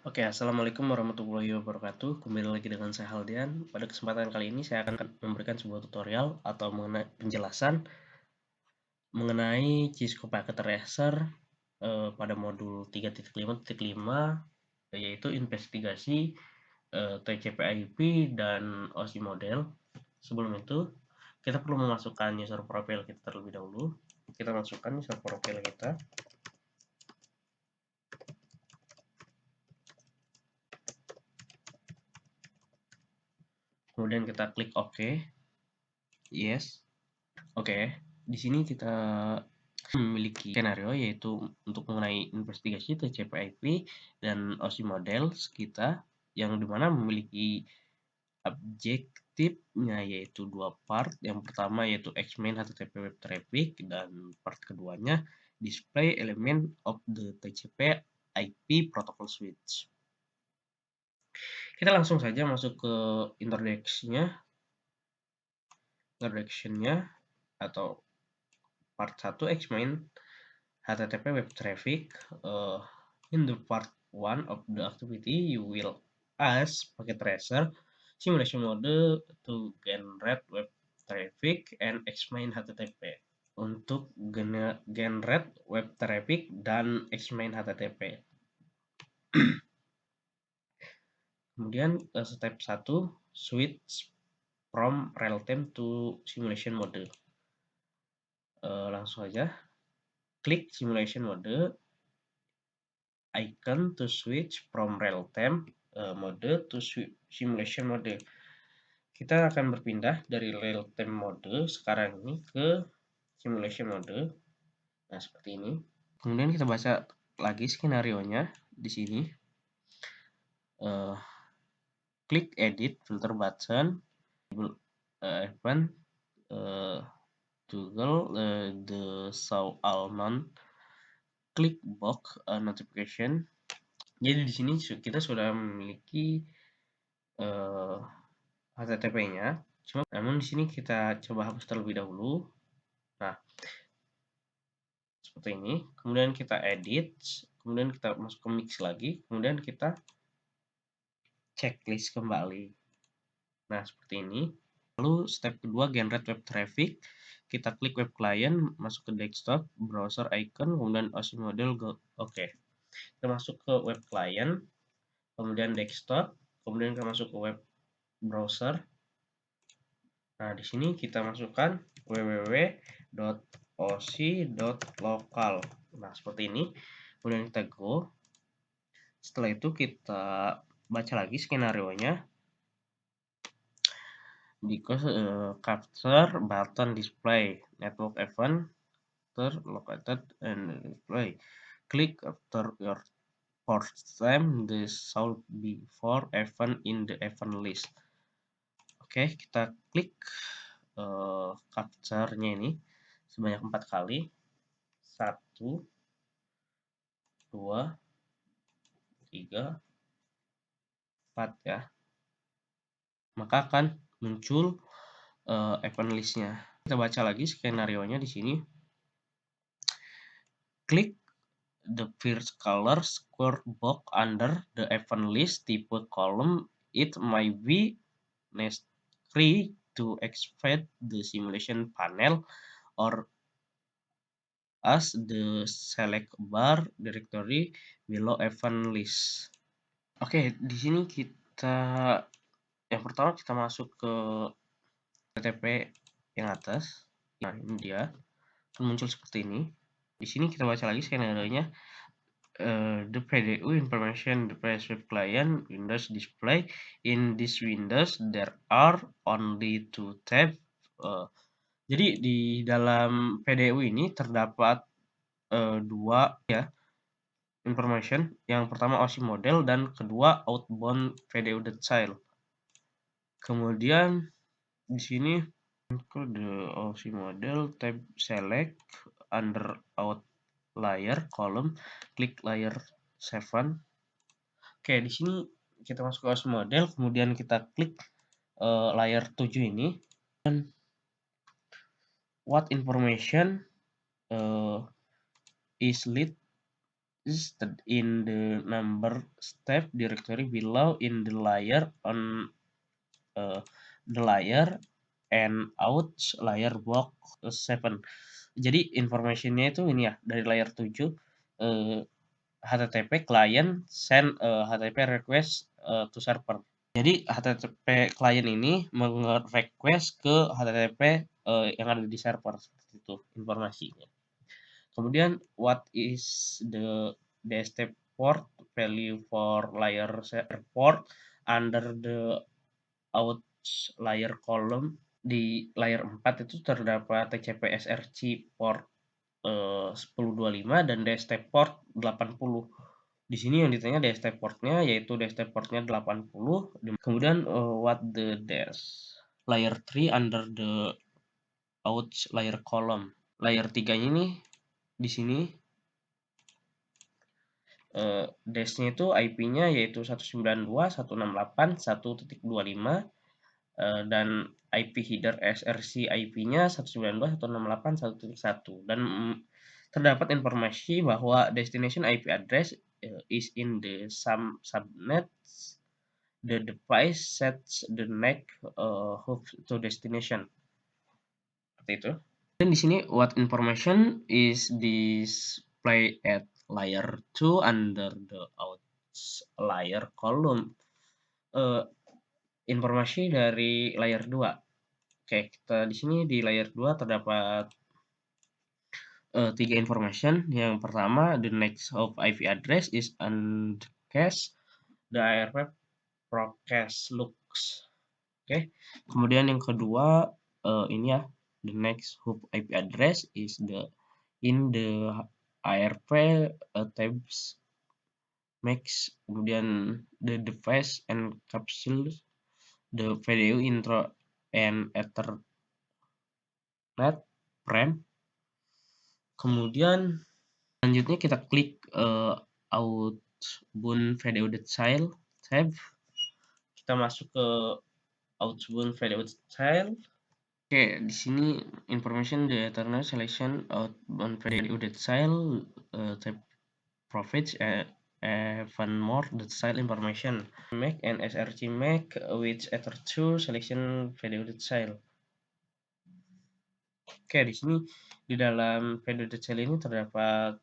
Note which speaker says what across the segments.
Speaker 1: Oke, assalamualaikum warahmatullahi wabarakatuh. Kembali lagi dengan saya Haldian. Pada kesempatan kali ini saya akan memberikan sebuah tutorial atau mengenai penjelasan mengenai Cisco Packet Tracer pada modul 3.5.5 yaitu investigasi TCP/IP dan OSI model. Sebelum itu, kita perlu memasukkan user profile kita terlebih dahulu. Kita masukkan user profile kita. Kemudian kita klik OK. Yes. Oke, di sini kita memiliki skenario yaitu untuk mengenai investigasi TCP/IP dan OSI model kita yang dimana memiliki objektifnya yaitu dua part. Yang pertama yaitu examine HTTP web traffic dan part keduanya display element of the TCP/IP protocol switch. Kita langsung saja masuk ke introduction-nya atau part 1 examine HTTP web traffic. In the part 1 of the activity, you will ask packet tracer simulation mode to generate web traffic and examine HTTP. Untuk generate web traffic dan examine HTTP. Kemudian step 1, switch from real time to simulation mode. Langsung aja klik simulation mode icon to switch from real time mode to simulation mode. Kita akan berpindah dari real time mode sekarang ini ke simulation mode. Nah, seperti ini. Kemudian kita baca lagi skenario-nya di sini. Klik edit filter button, event toggle the show all none, klik box notification. Jadi di sini kita sudah memiliki HTTP-nya. Namun di sini kita coba hapus terlebih dahulu. Nah, seperti ini. Kemudian kita edit, kemudian kita masuk ke mix lagi, kemudian kita checklist kembali. Nah, seperti ini. Lalu step kedua generate web traffic. Kita klik web client, masuk ke desktop, browser icon, kemudian OSI model go. Oke. Kita masuk ke web client, kemudian desktop, kemudian kita masuk ke web browser. Nah, di sini kita masukkan www.osi.local. Nah, seperti ini. Kemudian kita go. Setelah itu kita baca lagi skenario-nya. Because capture button display network event located and display. Click after your first time this should be for event in the event list. Oke, kita klik capture-nya ini sebanyak 4 kali. 1, 2, 3, 4 ya. Maka akan muncul event list-nya. Kita baca lagi skenario-nya di sini. Klik the first color square box under the event list type column. It might be necessary to expand the simulation panel or as the select bar directory below event list. Oke, di sini kita yang pertama kita masuk ke HTTP yang atas. Nah, ini dia. Akan muncul seperti ini. Di sini kita baca lagi skenario-nya. The PDU information the web client Windows display. In this Windows there are only 2 tab. Jadi di dalam PDU ini terdapat 2 ya information. Yang pertama OSI model dan kedua outbound PDU.child. Kemudian di sini the OSI model tab select under outlier column, klik layer 7. Oke, di sini kita masuk ke OSI model, kemudian kita klik layer 7 ini. Dan what information is lead listed in the number step directory below in the layer on the layer and out layer block 7. Jadi informationnya itu ini ya, dari layer 7 HTTP client send HTTP request to server. Jadi HTTP client ini request ke HTTP yang ada di server, seperti itu informasinya. Kemudian what is the DST port value for layer port under the out layer column. Di layer 4 itu terdapat TCP SRC port 1025 dan DST port 80. Di sini yang ditanya DST portnya, yaitu DST portnya 80. Kemudian what the layer 3 under the out layer column. Layer 3 ini di sini dash-nya itu IP-nya yaitu 192.168.1.25 dan IP header SRC IP-nya 192.168.1.1 dan terdapat informasi bahwa destination IP address is in the subnet. The device sets the next hop to destination. Seperti itu. Dan di sini what information is displayed at layer 2 under the out layer column. Informasi dari layer 2. Oke, kita di sini di layer 2 terdapat 3 information. Yang pertama, the next hop IP address is uncached. The ARP process looks. Oke. Kemudian yang kedua ini ya, the next hop IP address is in the ARP tabs max. Kemudian the device encapsulates the video intro and Ethernet frame. Kemudian selanjutnya kita klik outbound video child tab. Kita masuk ke outbound video child. Oke, di sini information the Ethernet selection outbound video child tab provides even more the child information. Make and SRC make with Ether2 selection video child. Oke, di sini di dalam video child ini terdapat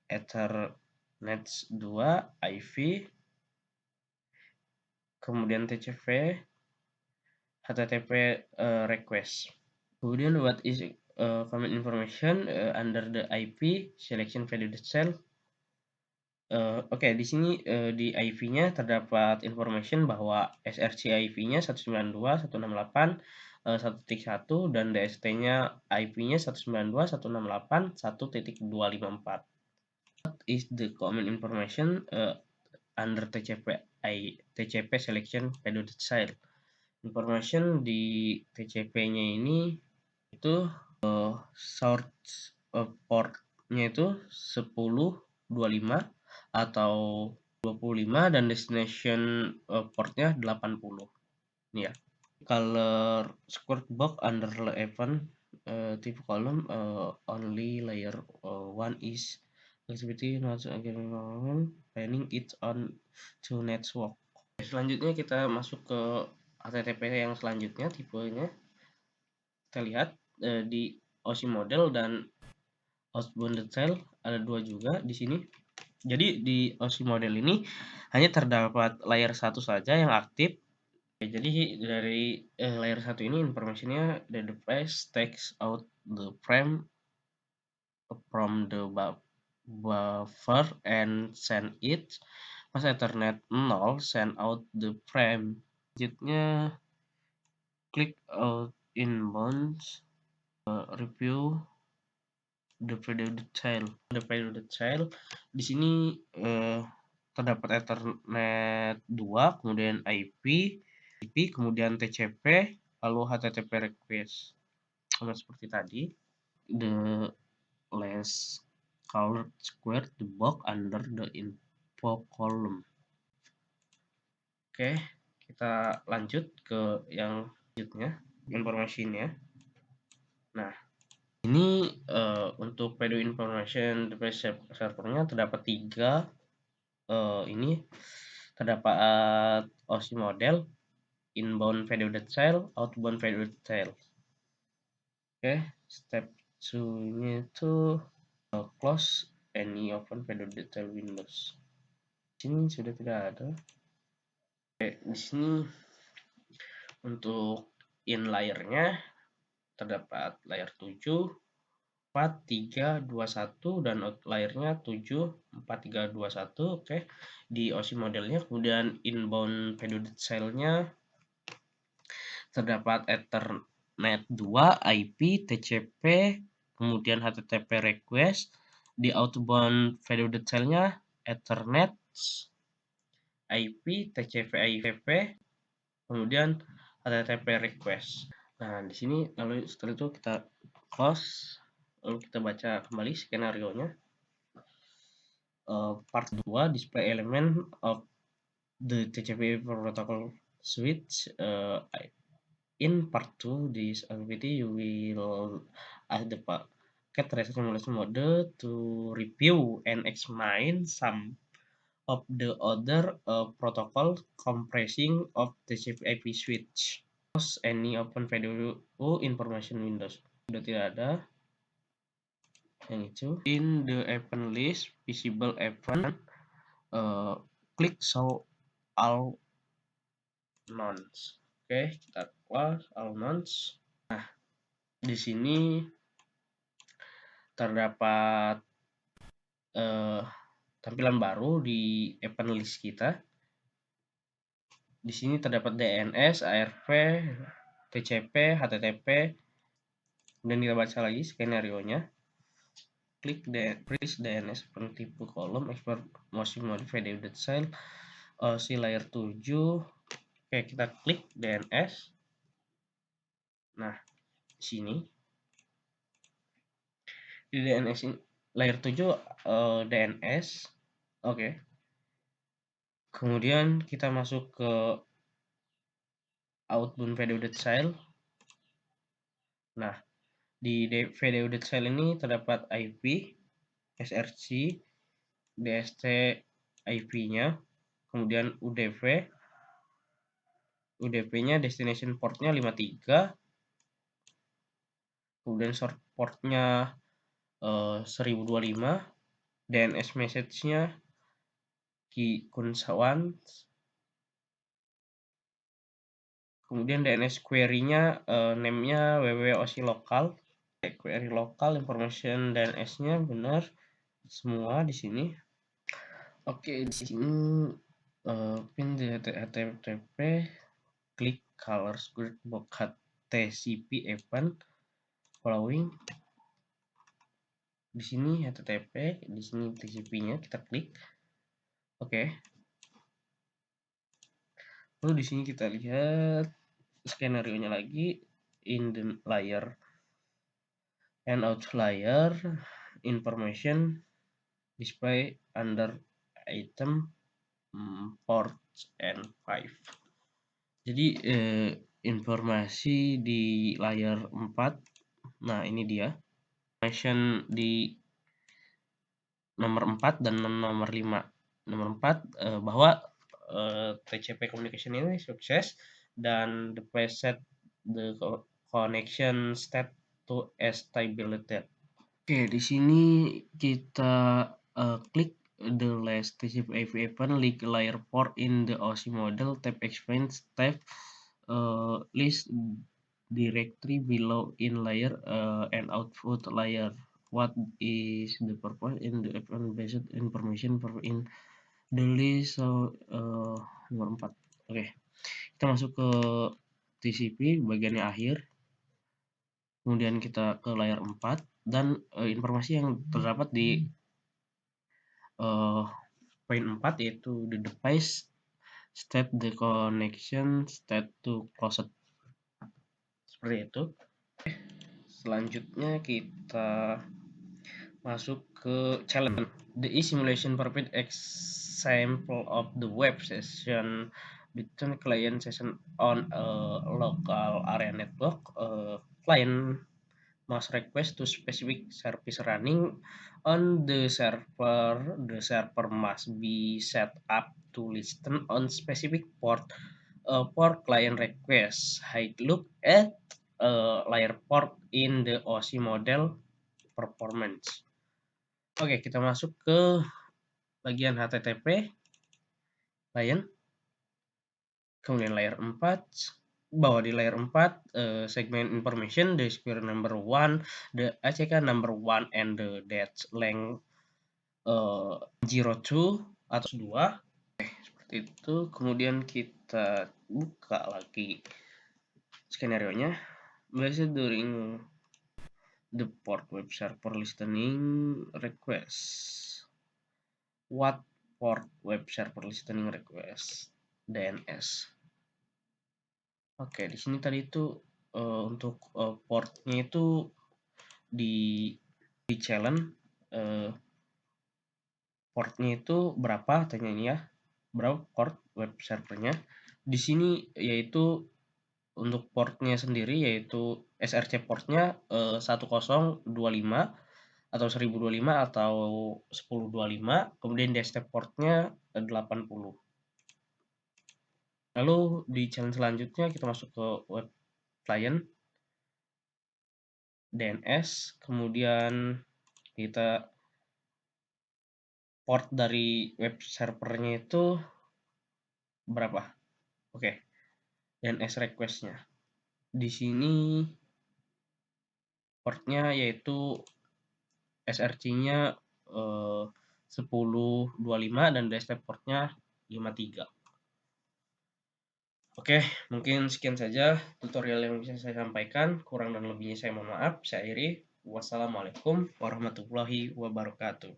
Speaker 1: Ethernet 2 IV, kemudian TCP, HTTP request. Kemudian what is common information under the IP selection video child. Oke, di sini di IP-nya terdapat information bahwa SRC IP-nya 192.168.1.1 dan DST-nya IP-nya 192.168.1.254. What is the common information under TCP selection video child. Information di TCP-nya ini itu source port-nya itu 1025 atau 25 dan destination port-nya 80. Ini ya. Color square box under event type column only layer 1 is activity not again planning it on to network. Selanjutnya kita masuk ke HTTP yang selanjutnya, tipenya kita lihat di OSI model dan outbound detail ada dua juga di sini. Jadi di OSI model ini hanya terdapat layer 1 saja yang aktif. Jadi dari layer 1 ini informasinya the device takes out the frame from the buffer and send it. Pas Ethernet 0 send out the frame. Selanjutnya klik out inbounds, review the video detail. The video detail di sini terdapat Ethernet 2, kemudian IP, kemudian TCP, lalu HTTP request. Sama seperti tadi. The last colored square the box under the info column. Oke, kita lanjut ke yang selanjutnya, informasinya. Nah, Ini untuk video information device servernya terdapat 3. Ini terdapat OSI model, inbound video detail, outbound video detail. Oke, step 2 ini itu close any open video detail windows. Sini sudah tidak ada. Oke, di sini untuk in layernya terdapat layer 7, 4, 3, 2, 1 dan outlier-nya 7, 4, 3, 2, 1. Oke. Di OSI modelnya kemudian inbound video detail-nya terdapat Ethernet 2, IP, TCP, kemudian HTTP request. Di outbound video detail-nya Ethernet, IP, TCP, IPv, kemudian HTTP request. Nah, di sini lalu setelah itu kita close, lalu kita baca kembali skenario-nya. Part 2 display element of the TCP protocol switch. In part 2 this activity you will ask the packet resolution mode to review and examine some of the other protocol compressing of TCP IP switch. Close any open video information windows. Sudah tidak ada yang itu. In the event list visible event, klik show all nonce. Oke, kita close all nonce. Nah, di sini terdapat tampilan baru di event list kita. Di sini terdapat DNS, ARV, TCP, HTTP. Dan kita baca lagi skenario-nya. Klik press DNS tipe kolom, export motion mode video detail, OSI layer 7. Oke, kita klik DNS. Nah, di sini di DNS ini layer 7 DNS. Oke. Kemudian kita masuk ke outbound video detail. Nah, di video detail ini terdapat IP, SRC, DST IP-nya, kemudian UDP. UDP-nya destination port-nya 53. Kemudian source port-nya 1025. DNS message-nya Kunsawan. Kemudian DNS query-nya name-nya www.osi lokal. Query lokal information DNS-nya benar semua di sini. Oke, di sini pin HTTP, klik colors grid box TCP event following. Di sini HTTP, di sini TCP-nya kita klik. Oke. Lalu di sini kita lihat skenario-nya lagi, in the layer and outlier information display under item ports and 5. Jadi informasi di layar 4. Nah, ini dia. Information di nomor 4 dan nomor 5. Nomor 4 bahwa TCP communication ini sukses dan the preset the connection state to stability. Oke, di sini kita klik the last TCP IP event layer port in the OSI model, tab explain tab list directory below in layer and output layer. What is the purpose in the event based information in the list? So nomor 4. Oke. Kita masuk ke TCP bagiannya akhir. Kemudian kita ke layar 4 dan informasi yang terdapat di poin 4 yaitu the device state, the connection state to closed. Seperti itu. Selanjutnya kita masuk ke challenge. The simulation perfect example of the web session between client session on a local area network. Client must request to specific service running on the server. The server must be set up to listen on specific port for client request. Hide look at layer port in the OC model performance. Oke, kita masuk ke bagian HTTP client. Kemudian layer 4, bahwa di layer 4 segment information, the square number 1, the ACK number 1, and the date length 02 atau 2. Seperti itu. Kemudian kita buka lagi skenario nya. Based during the port web server listening request. What port web server listening request? DNS. Oke, di sini tadi itu untuk portnya itu di challenge portnya itu berapa, tanya ini ya, berapa port web servernya. Di sini yaitu untuk portnya sendiri yaitu SRC portnya 1025 atau 1025 atau 1025, kemudian desktop portnya 80. Lalu di challenge selanjutnya kita masuk ke web client DNS, kemudian kita port dari web servernya itu berapa? Oke, DNS requestnya. Di sini portnya yaitu SRC-nya 1025 dan desktop portnya 53. Oke, mungkin sekian saja tutorial yang bisa saya sampaikan. Kurang dan lebihnya saya mohon maaf. Saya akhiri. Wassalamualaikum warahmatullahi wabarakatuh.